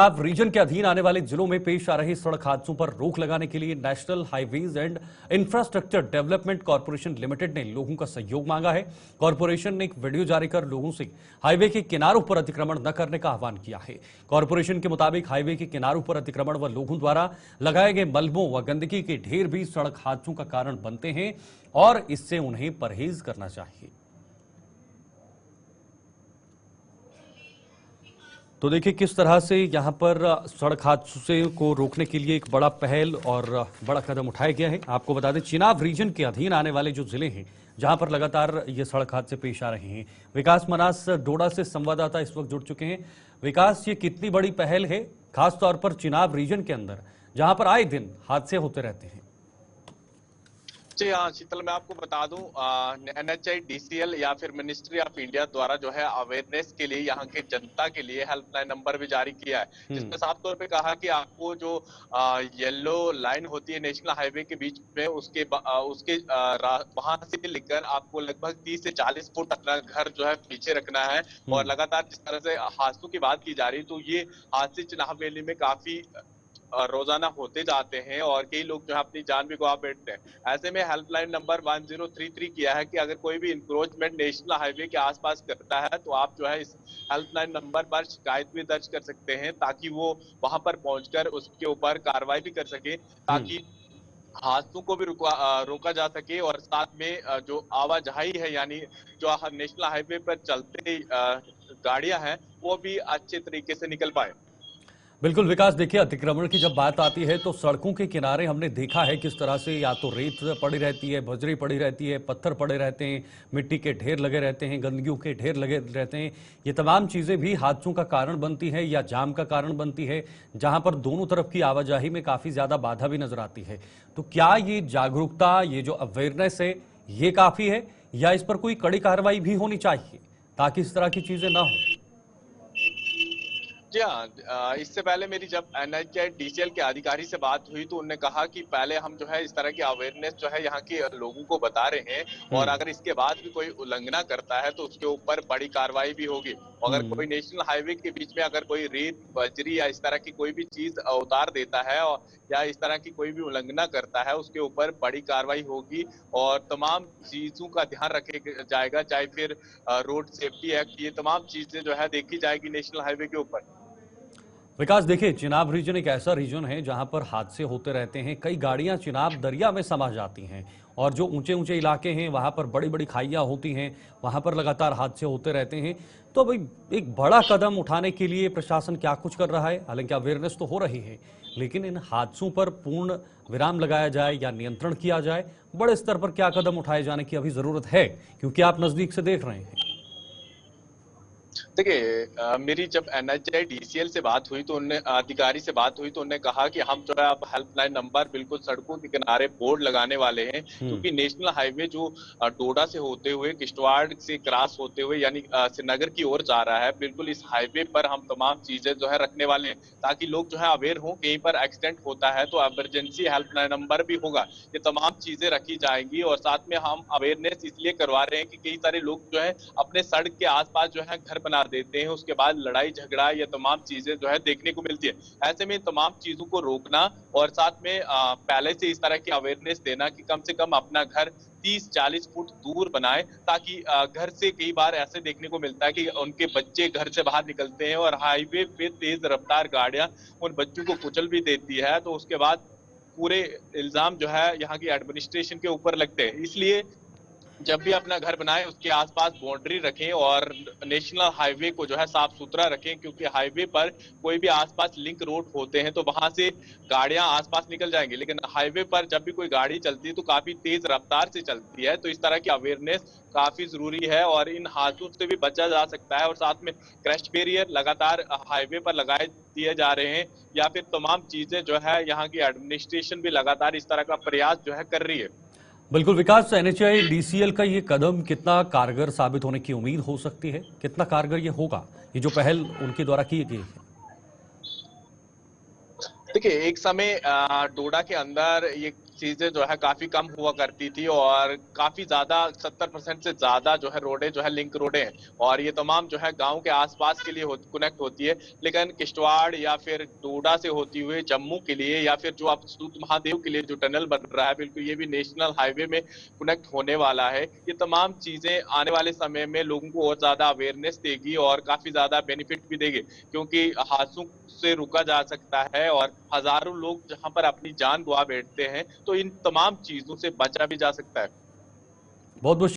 Punjab reason के अधीन आने वाले जिलों में पेश आ रहे सड़क हादसों पर रोक लगाने के लिए national highways and infrastructure development corporation limited ने लोगों का सहयोग मांगा है। कॉर्पोरेशन ने एक वीडियो जारी कर लोगों से हाईवे के किनारों पर अतिक्रमण न करने का आह्वान किया है। कॉर्पोरेशन के मुताबिक हाईवे के किनारों पर अतिक्रमण व लोगों द्वारा लगाए गए मलबों व गंदगी के ढेर भी सड़क हादसों का कारण बनते हैं और इससे उन्हें परहेज करना चाहिए। तो देखिए किस तरह से यहां पर सड़क हादसे को रोकने के लिए एक बड़ा पहल और बड़ा कदम उठाया गया है। आपको बता दें, चिनाब रीजन के अधीन आने वाले जो जिले हैं जहां पर लगातार ये सड़क हादसे पेश आ रहे हैं। विकास मनास डोडा से संवाददाता इस वक्त जुड़ चुके हैं। विकास, ये कितनी बड़ी पहल है खासतौर पर चिनाब रीजन के अंदर जहां पर आए दिन हादसे होते रहते हैं? जी हाँ शीतल, मैं आपको बता दूं, NHI DCL या फिर मिनिस्ट्री ऑफ इंडिया द्वारा जो है अवेयरनेस के लिए यहाँ के जनता के लिए हेल्पलाइन नंबर भी जारी किया है, जिसमें साफ तौर पे कहा कि आपको जो येलो लाइन होती है नेशनल हाईवे के बीच में उसके वहां से लेकर आपको लगभग 30 से 40 फुट अपना घर जो है पीछे रखना है। और लगातार जिस तरह से हादसों की बात की जा रही, तो ये हादसे चिनाब वैली में काफी रोजाना होते जाते हैं और कई लोग जो है अपनी जान भी गवा बैठते हैं। ऐसे में हेल्पलाइन नंबर 1033 किया है कि अगर कोई भी इंक्रोचमेंट नेशनल हाईवे के आसपास करता है तो आप जो है इस हेल्पलाइन नंबर पर शिकायत भी दर्ज कर सकते हैं, ताकि वो वहां पर पहुंचकर उसके ऊपर कार्रवाई भी कर सके, ताकि हादसों को भी रोका जा सके और साथ में जो आवाजाही है, यानी जो नेशनल हाईवे पर चलते गाड़ियां हैं वो भी अच्छे तरीके से निकल पाए। बिल्कुल विकास, देखिए अतिक्रमण की जब बात आती है तो सड़कों के किनारे हमने देखा है किस तरह से या तो रेत पड़ी रहती है, बजरी पड़ी रहती है, पत्थर पड़े रहते हैं, मिट्टी के ढेर लगे रहते हैं, गंदगियों के ढेर लगे रहते हैं। ये तमाम चीज़ें भी हादसों का कारण बनती है या जाम का कारण बनती है, जहां पर दोनों तरफ की आवाजाही में काफ़ी ज़्यादा बाधा भी नजर आती है। तो क्या ये जागरूकता, ये जो अवेयरनेस है, ये काफ़ी है या इस पर कोई कड़ी कार्रवाई भी होनी चाहिए ताकि इस तरह की चीज़ें ना हो? जी हाँ, इससे पहले मेरी जब NHI DCL के अधिकारी से बात हुई तो उन्होंने कहा कि पहले हम जो है इस तरह की अवेयरनेस जो है यहाँ के लोगों को बता रहे हैं और अगर इसके बाद भी कोई उल्लंघना करता है तो उसके ऊपर बड़ी कार्रवाई भी होगी। अगर कोई नेशनल हाईवे के बीच में अगर कोई रेत, बजरी या इस तरह की कोई भी चीज उतार देता है और या इस तरह की कोई भी उल्लंघना करता है, उसके ऊपर बड़ी कार्रवाई होगी और तमाम चीजों का ध्यान रखा जाएगा, चाहे फिर रोड सेफ्टी एक्ट, ये तमाम चीजें जो है देखी जाएगी नेशनल हाईवे के ऊपर। विकास, देखिए चिनाब रीजन एक ऐसा रीजन है जहां पर हादसे होते रहते हैं। कई गाड़ियां चिनाब दरिया में समा जाती हैं और जो ऊंचे ऊंचे इलाके हैं वहां पर बड़ी बड़ी खाइयां होती हैं, वहां पर लगातार हादसे होते रहते हैं। तो भाई एक बड़ा कदम उठाने के लिए प्रशासन क्या कुछ कर रहा है? हालांकि अवेयरनेस तो हो रही है, लेकिन इन हादसों पर पूर्ण विराम लगाया जाए या नियंत्रण किया जाए, बड़े स्तर पर क्या कदम उठाए जाने की अभी जरूरत है, क्योंकि आप नजदीक से देख रहे हैं। देखिए, मेरी जब NHI DCL से बात हुई तो उनने अधिकारी से बात हुई तो उन्होंने कहा कि हम जो है अब हेल्पलाइन नंबर बिल्कुल सड़कों के किनारे बोर्ड लगाने वाले हैं, क्योंकि नेशनल हाईवे जो डोडा से होते हुए किश्तवाड़ से क्रॉस होते हुए यानी श्रीनगर की ओर जा रहा है, बिल्कुल इस हाईवे पर हम तमाम चीजें जो है रखने वाले हैं, ताकि लोग जो है अवेयर हों। कहीं पर एक्सीडेंट होता है तो इमरजेंसी हेल्पलाइन नंबर भी होगा, ये तमाम चीजें रखी जाएंगी। और साथ में हम अवेयरनेस इसलिए करवा रहे हैं कि कई सारे लोग जो है अपने सड़क के आसपास जो है घर बना देते हैं, उसके बाद लड़ाई झगड़ा या तमाम चीजें जो है देखने को मिलती है। ऐसे में तमाम चीजों को रोकना और साथ में पहले से इस तरह की अवेयरनेस देना कि कम से कम अपना घर 30-40 फुट दूर बनाए, ताकि घर से कई बार ऐसे देखने को मिलता है कि उनके बच्चे घर से बाहर निकलते हैं और हाईवे पे तेज रफ्तार गाड़ियां उन बच्चों को कुचल भी देती है, तो उसके बाद पूरे इल्जाम जो है यहाँ की एडमिनिस्ट्रेशन के ऊपर लगते हैं। इसलिए जब भी अपना घर बनाए उसके आसपास बाउंड्री रखें और नेशनल हाईवे को जो है साफ सुथरा रखें, क्योंकि हाईवे पर कोई भी आसपास लिंक रोड होते हैं तो वहां से गाड़ियां आसपास निकल जाएंगी, लेकिन हाईवे पर जब भी कोई गाड़ी चलती है तो काफी तेज रफ्तार से चलती है। तो इस तरह की अवेयरनेस काफी जरूरी है और इन हादसों से भी बचा जा सकता है। और साथ में क्रैश बैरियर लगातार हाईवे पर लगाए दिए जा रहे हैं, या फिर तमाम चीजें जो है यहाँ की एडमिनिस्ट्रेशन भी लगातार इस तरह का प्रयास जो है कर रही है। बिल्कुल विकास, NHI DCL का ये कदम कितना कारगर साबित होने की उम्मीद हो सकती है? कितना कारगर ये होगा, ये जो पहल उनके द्वारा की गई है? देखिए, एक समय डोडा के अंदर ये चीजें जो है काफी कम हुआ करती थी और काफी ज्यादा 70% से ज्यादा जो है रोडें जो है लिंक रोडें हैं और ये तमाम जो है गांव के आसपास के लिए कनेक्ट होती है। लेकिन किश्तवाड़ या फिर डोडा से होती हुई जम्मू के लिए या फिर जो अब सूत महादेव के लिए जो टनल बन रहा है, बिल्कुल ये भी नेशनल हाईवे में कनेक्ट होने वाला है। ये तमाम चीजें आने वाले समय में लोगों को और ज्यादा अवेयरनेस देगी और काफी ज्यादा बेनिफिट भी देगी, क्योंकि हादसों से रुका जा सकता है और हजारों लोग जहां पर अपनी जान गंवा बैठते हैं तो इन तमाम चीजों से बचा भी जा सकता है। बहुत बहुत